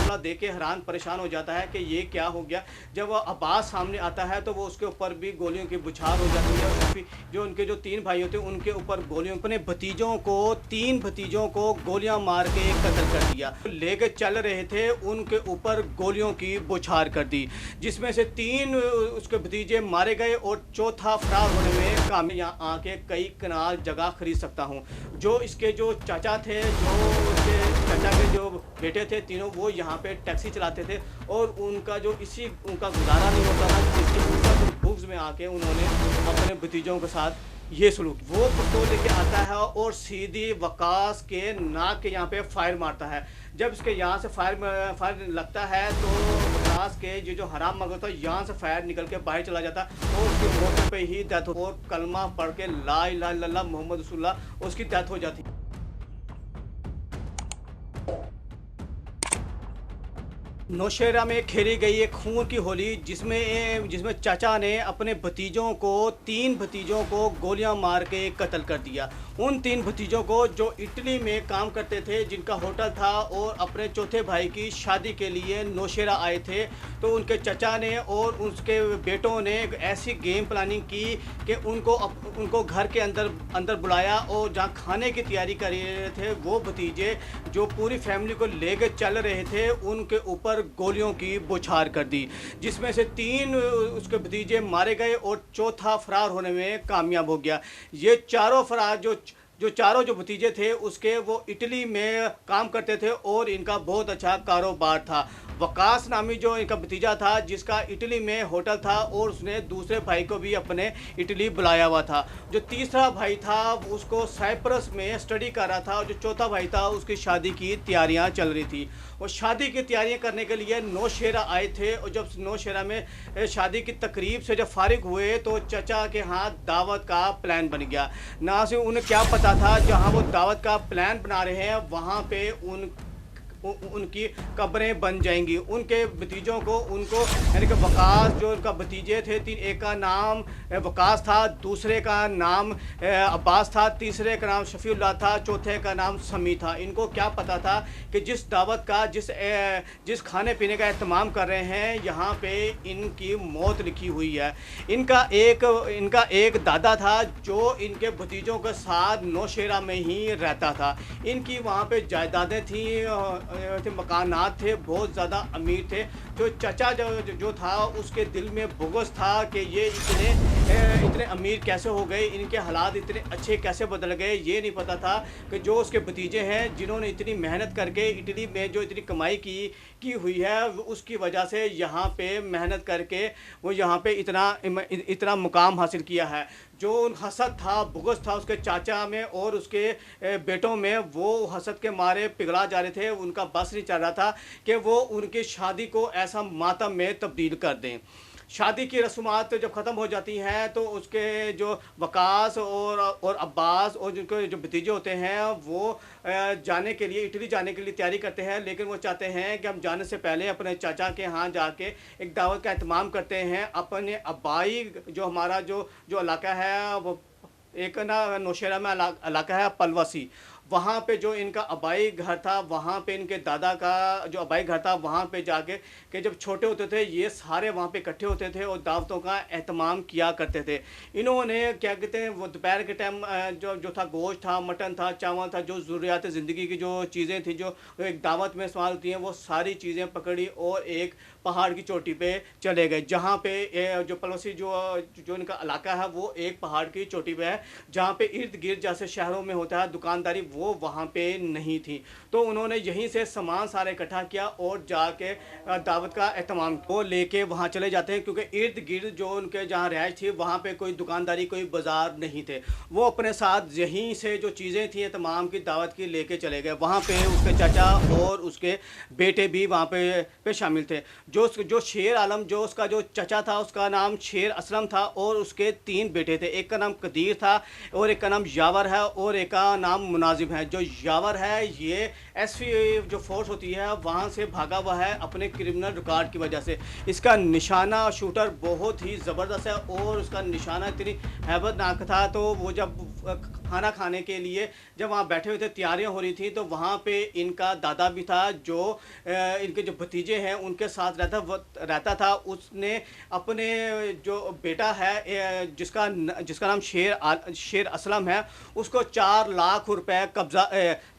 मामला देख के हैरान परेशान हो जाता है कि ये क्या हो गया। जब वो अब्बास सामने आता है तो वो उसके ऊपर भी गोलियों की बौछार हो जाती है और फिर जो उनके जो 3 भाई होते हैं उनके ऊपर गोलियों, अपने भतीजों को 3 भतीजों को गोलियां मार के कत्ल कर दिया। लेके चल रहे थे उनके ऊपर गोलियों की बौछार कर दी, जिसमें से 3 उसके भतीजे मारे गए और चौथा फरार होने में कामयाब। यहाँ आके कई कनाल जगह खरीद सकता हूँ। जो इसके जो चाचा थे, जो उसके चाचा के जो बेटे थे तीनों, वो यहाँ पे टैक्सी चलाते थे और उनका जो इसी उनका गुजारा नहीं होता था, जिसकी भूख में आके उन्होंने अपने भतीजों के साथ ये सलूक। वो पिस्तौल लेके आता है और सीधी वकास के नाक के यहाँ पे फायर मारता है। जब इसके यहाँ से फायर लगता है तो वकास के जो हराम मगर था यहाँ से फायर निकल के बाहर चला जाता और उसकी मौके पे ही डेथ हो और कलमा पढ़ के ला इलाहा इल्लल्लाह मोहम्मद रसूलुल्लाह उसकी डेथ हो जाती। नौशहरा में खेली गई एक खून की होली, जिसमें चाचा ने अपने भतीजों को 3 भतीजों को गोलियां मार के कत्ल कर दिया। उन 3 भतीजों को जो इटली में काम करते थे, जिनका होटल था और अपने चौथे भाई की शादी के लिए नौशहरा आए थे, तो उनके चाचा ने और उसके बेटों ने एक ऐसी गेम प्लानिंग की कि उनको घर के अंदर बुलाया और जहाँ खाने की तैयारी कर रहे थे वो भतीजे जो पूरी फैमिली को लेकर चल रहे थे उनके ऊपर गोलियों की बौछार कर दी, जिसमें से 3 उसके भतीजे मारे गए और चौथा फरार होने में कामयाब हो गया। ये चारों फरार जो चारों जो भतीजे थे उसके वो इटली में काम करते थे और इनका बहुत अच्छा कारोबार था। वकास नामी जो इनका भतीजा था, जिसका इटली में होटल था और उसने दूसरे भाई को भी अपने इटली बुलाया हुआ था। जो तीसरा भाई था उसको साइप्रस में स्टडी कर रहा था और जो चौथा भाई था उसकी शादी की तैयारियां चल रही थी। और शादी की तैयारियां करने के लिए नौशहरा आए थे और जब नौशहरा में शादी की तकरीब से जब फारिग हुए तो चचा के हाथ दावत का प्लान बन गया। ना से उन्हें क्या पता था जहां वो दावत का प्लान बना रहे हैं वहां पे उनकी कब्रें बन जाएंगी। उनके भतीजों को यानी कि वकास, जो उनका भतीजे थे एक का नाम वकास था, दूसरे का नाम अब्बास था, तीसरे का नाम शफीउल्लाह था, चौथे का नाम समी था। इनको क्या पता था कि जिस दावत का जिस खाने पीने का एहतमाम कर रहे हैं यहाँ पे इनकी मौत लिखी हुई है। इनका एक दादा था जो इनके भतीजों के साथ नौशहरा में ही रहता था। इनकी वहाँ पे जायदादें थी, मकानात थे, बहुत ज़्यादा अमीर थे। जो चचा जो था उसके दिल में बुग़्ज़ था कि ये इतने अमीर कैसे हो गए, इनके हालात इतने अच्छे कैसे बदल गए। ये नहीं पता था कि जो उसके भतीजे हैं जिन्होंने इतनी मेहनत करके इटली में जो इतनी कमाई की हुई है उसकी वजह से यहाँ पे मेहनत करके वो यहाँ पे इतना मुकाम हासिल किया है। जो हसद था, बुग़्ज़ था उसके चाचा में और उसके बेटों में, वो हसद के मारे पिघला जा रहे थे। उनका बस नहीं चल रहा था कि वो उनकी शादी को ऐसा मातम में तब्दील कर दें। शादी की रस्मात जब ख़त्म हो जाती हैं तो उसके जो वकास और अब्बास और जिनके जो भतीजे होते हैं वो जाने के लिए इटली जाने के लिए तैयारी करते हैं, लेकिन वो चाहते हैं कि हम जाने से पहले अपने चाचा के यहाँ जाके एक दावत का एहतमाम करते हैं। अपने आबाई जो हमारा जो इलाका है वो एक ना नौशहरा में इलाका है पलवसी, वहाँ पे जो इनका आबाई घर था, वहाँ पे इनके दादा का जो आबाई घर था वहाँ पे जाके कि जब छोटे होते थे ये सारे वहाँ पे इकट्ठे होते थे और दावतों का एहतमाम किया करते थे। इन्होंने क्या कहते हैं वो दोपहर के टाइम जो था गोश्त था, मटन था, चावल था, जो ज़रूरियात ज़िंदगी की जो चीज़ें थी जो एक दावत में इस्तेमाल होती हैं, वो सारी चीज़ें पकड़ी और एक पहाड़ की चोटी पे चले गए, जहाँ पे जो पड़ोसी जो इनका इलाका है वो एक पहाड़ की चोटी पे है, जहाँ पे इर्द गिर्द जैसे शहरों में होता है दुकानदारी, वो वहाँ पे नहीं थी। तो उन्होंने यहीं से सामान सारा इकट्ठा किया और जाके दावत का एहतमाम को लेके वहाँ चले जाते हैं, क्योंकि इर्द गिर्द जो उनके जहाँ रिहाइश थी वहाँ पे कोई दुकानदारी, कोई बाज़ार नहीं थे। वो अपने साथ यहीं से जो चीज़ें थी तमाम की दावत की लेके चले गए। वहाँ पे उसके चाचा और उसके बेटे भी वहाँ पे शामिल थे। जो शेर आलम, जो उसका जो चचा था उसका नाम शेर असलम था और उसके 3 बेटे थे। एक का नाम कदीर था और एक का नाम यावर है और एक का नाम मुनाजिम है। जो यावर है ये एसपी जो फोर्स होती है वहाँ से भागा हुआ है अपने क्रिमिनल रिकॉर्ड की वजह से। इसका निशाना शूटर बहुत ही ज़बरदस्त है और उसका निशाना इतनी हैबतनाक था, तो वो जब खाना खाने के लिए जब वहाँ बैठे हुए थे, तैयारियां हो रही थी, तो वहाँ पे इनका दादा भी था जो इनके जो भतीजे हैं उनके साथ रहता था। उसने अपने जो बेटा है जिसका नाम शेर असलम है, उसको 4 लाख रुपए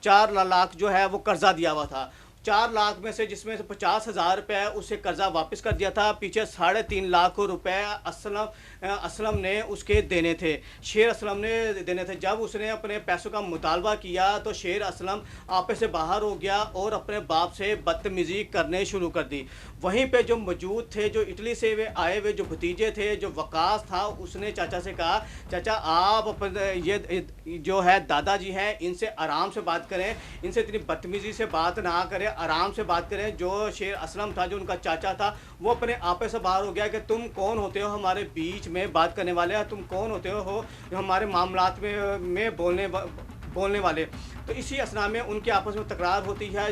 4 लाख जो है वो कर्जा दिया हुआ था। 4 लाख में से, जिसमें से 50,000 रुपये उसे कर्जा वापस कर दिया था। पीछे 3.5 लाख रुपए असलम ने उसके देने थे, शेर असलम ने देने थे। जब उसने अपने पैसों का मुतालबा किया तो शेर असलम आपे से बाहर हो गया और अपने बाप से बदतमीज़ी करने शुरू कर दी। वहीं पे जो मौजूद थे, जो इटली से वे आए हुए जो भतीजे थे, जो वकास था, उसने चाचा से कहा, चाचा आप अपने ये जो है दादाजी हैं, इनसे आराम से बात करें, इनसे इतनी बदतमीज़ी से बात ना करें, आराम से बात करें। जो शेर असलम था, जो उनका चाचा था, वो अपने आपे से बाहर हो गया कि तुम कौन होते हो हमारे बीच में बात करने वाले, तुम कौन होते हो हमारे मामलात में बोलने वाले। तो इसी असना में उनके आपस में तकरार होती है,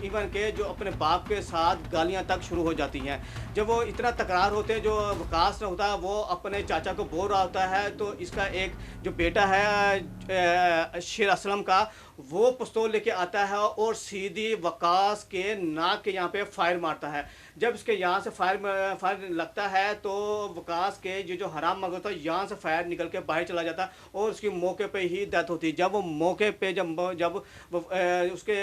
इवन के जो अपने बाप के साथ गालियां तक शुरू हो जाती हैं। जब वो इतना तकरार होते हैं, जो वकास न होता है वो अपने चाचा को बोल रहा होता है, तो इसका एक जो बेटा है शेर असलम का, वो पिस्तौल लेके आता है और सीधी वकास के नाक के यहाँ पे फायर मारता है। जब इसके यहाँ से फायर लगता है तो वकास के जो हराम मगर था, यहाँ से फायर निकल के बाहर चला जाता और उसकी मौके पे ही डेथ होती है। जब वो मौके पे जब उसके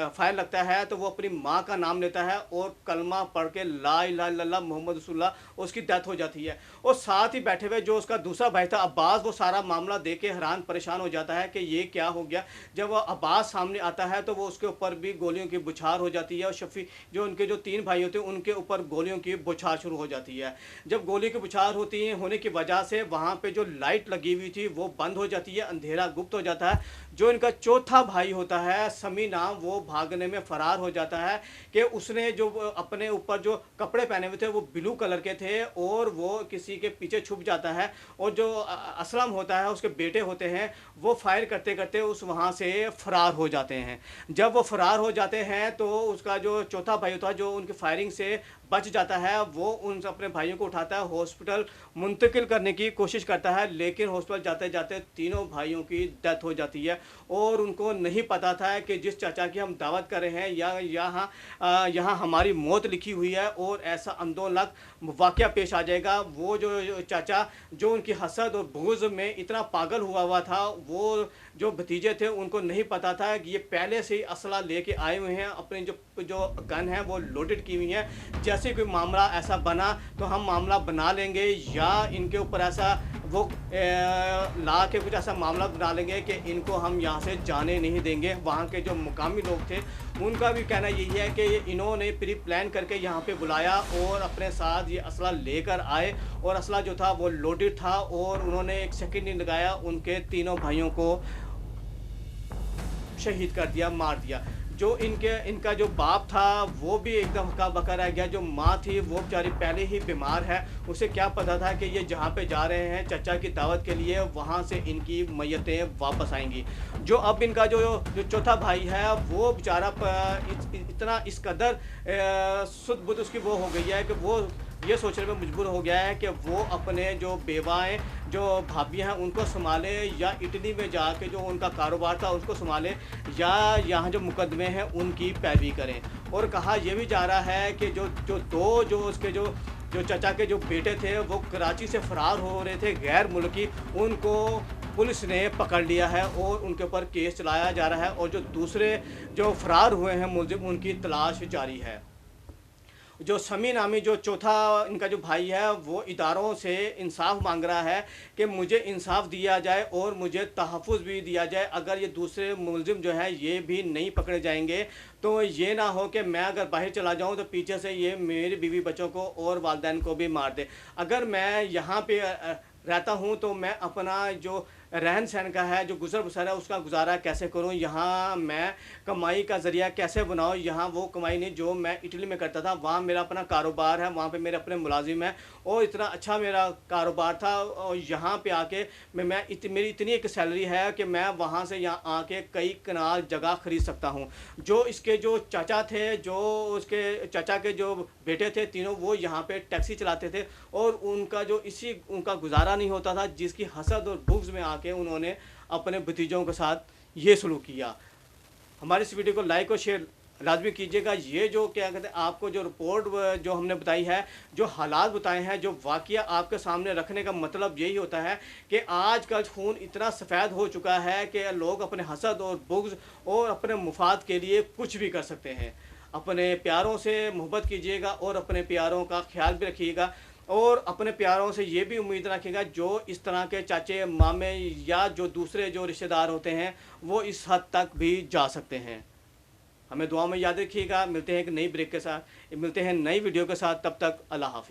फायर लगता है तो वो अपनी माँ का नाम लेता है और कलमा पढ़ के ला इलाहा इल्लल्लाह मोहम्मद रसूलुल्लाह, उसकी डेथ हो जाती है। और साथ ही बैठे हुए जो उसका दूसरा भाई था अब्बास, वो सारा मामला देख के हैरान परेशान हो जाता है कि ये क्या हो गया। जब वो अब्बास सामने आता है तो वो उसके ऊपर भी गोलियों की बौछार हो जाती है और शफी जो उनके जो 3 भाई होते हैं उनके ऊपर गोलियों की बौछार शुरू हो जाती है। जब गोली की बौछार होने की वजह से वहाँ पे जो लाइट लगी हुई थी वो बंद हो जाती है, अंधेरा गुप्त हो जाता है। जो इनका चौथा भाई होता है समी नाम, वो भागने में फरार हो जाता है कि उसने जो अपने ऊपर जो कपड़े पहने हुए थे वो ब्लू कलर के थे और वो किसी के पीछे छुप जाता है। और जो असलम होता है, उसके बेटे होते हैं, वो फायर करते करते उस वहाँ से फरार हो जाते हैं। जब वो फरार हो जाते हैं तो उसका जो चौथा भाई होता है, जो उनकी फायरिंग से बच जाता है, वो उन अपने भाइयों को उठाता है, हॉस्पिटल मुंतकिल करने की कोशिश करता है, लेकिन हॉस्पिटल जाते जाते तीनों भाइयों की डेथ हो जाती है। और उनको नहीं पता था कि जिस चाचा की हम दावत कर रहे हैं यहाँ हमारी मौत लिखी हुई है और ऐसा अंदोलक वाक़या पेश आ जाएगा। वो जो चाचा जो उनकी हसद और बुग़्ज़ में इतना पागल हुआ था, वो जो भतीजे थे उनको नहीं पता था कि ये पहले से ही असला लेके आए हुए हैं, अपने जो गन है वो लोडेड की हुई हैं। जैसे कोई मामला ऐसा बना तो हम मामला बना लेंगे या इनके ऊपर ऐसा वो ला के कुछ ऐसा मामला बना लेंगे कि इनको हम यहाँ से जाने नहीं देंगे। वहाँ के जो मुकामी लोग थे उनका भी कहना यही है कि इन्होंने प्री प्लान करके यहाँ पे बुलाया और अपने साथ ये असला लेकर आए और असला जो था वो लोडेड था और उन्होंने एक सेकंड नहीं लगाया, उनके तीनों भाइयों को शहीद कर दिया, मार दिया। जो इनका जो बाप था वो भी एकदम हक्का बक्का रह गया। जो माँ थी वो बेचारी पहले ही बीमार है, उसे क्या पता था कि ये जहाँ पे जा रहे हैं चाचा की दावत के लिए, वहाँ से इनकी मैयतें वापस आएंगी। जो अब इनका जो चौथा भाई है वो बेचारा इतना इस कदर सुध बुध उसकी वो हो गई है कि वो ये सोचने में मजबूर हो गया है कि वो अपने जो बेवाएँ जो भाभियाँ हैं उनको संभाले या इटली में जाके जो उनका कारोबार था उसको संभाले या यहाँ जो मुकदमे हैं उनकी पैरवी करें। और कहा यह भी जा रहा है कि जो चाचा के जो बेटे थे वो कराची से फरार हो रहे थे गैर मुल्की, उनको पुलिस ने पकड़ लिया है और उनके ऊपर केस चलाया जा रहा है। और जो दूसरे जो फरार हुए हैं मुलजिम, उनकी तलाश जारी है। जो समी नामी जो चौथा इनका जो भाई है वो इदारों से इंसाफ मांग रहा है कि मुझे इंसाफ दिया जाए और मुझे तहफ़्फ़ुज़ भी दिया जाए। अगर ये दूसरे मुलजिम जो है ये भी नहीं पकड़े जाएंगे तो ये ना हो कि मैं अगर बाहर चला जाऊं तो पीछे से ये मेरी बीवी बच्चों को और वालिदैन को भी मार दे। अगर मैं यहाँ पे रहता हूँ तो मैं अपना जो रहन सहन का है, जो गुज़र बसर है उसका गुज़ारा कैसे करूँ, यहाँ मैं कमाई का ज़रिया कैसे बनाऊँ। यहाँ वो कमाई नहीं जो मैं इटली में करता था, वहाँ मेरा अपना कारोबार है, वहाँ पे मेरे अपने मुलाजिम हैं और इतना अच्छा मेरा कारोबार था। और यहाँ पे आके मेरी इतनी एक सैलरी है कि मैं वहाँ से यहाँ आके कई कनाल जगह ख़रीद सकता हूँ। जो इसके जो चाचा थे, जो उसके चाचा के जो बेटे थे तीनों, वो यहाँ पे टैक्सी चलाते थे और उनका गुज़ारा नहीं होता था, जिसकी हसद और बुग़्ज़ में आके उन्होंने अपने भतीजों के साथ ये सलूक किया। हमारी इस वीडियो को लाइक और शेयर लाजमी कीजिएगा। ये जो क्या कहते हैं, आपको जो रिपोर्ट जो हमने बताई है, जो हालात बताए हैं, जो वाक़या आपके सामने रखने का मतलब यही होता है कि आजकल खून इतना सफ़ेद हो चुका है कि लोग अपने हसद और बुग़्ज़ और अपने मुफाद के लिए कुछ भी कर सकते हैं। अपने प्यारों से मोहब्बत कीजिएगा और अपने प्यारों का ख्याल भी रखिएगा और अपने प्यारों से ये भी उम्मीद रखिएगा जो इस तरह के चाचे मामे या जो दूसरे जो रिश्तेदार होते हैं वो इस हद तक भी जा सकते हैं। हमें दुआ में याद रखिएगा। मिलते हैं एक नई ब्रेक के साथ, मिलते हैं नई वीडियो के साथ। तब तक अल्लाह हाफ़िज़।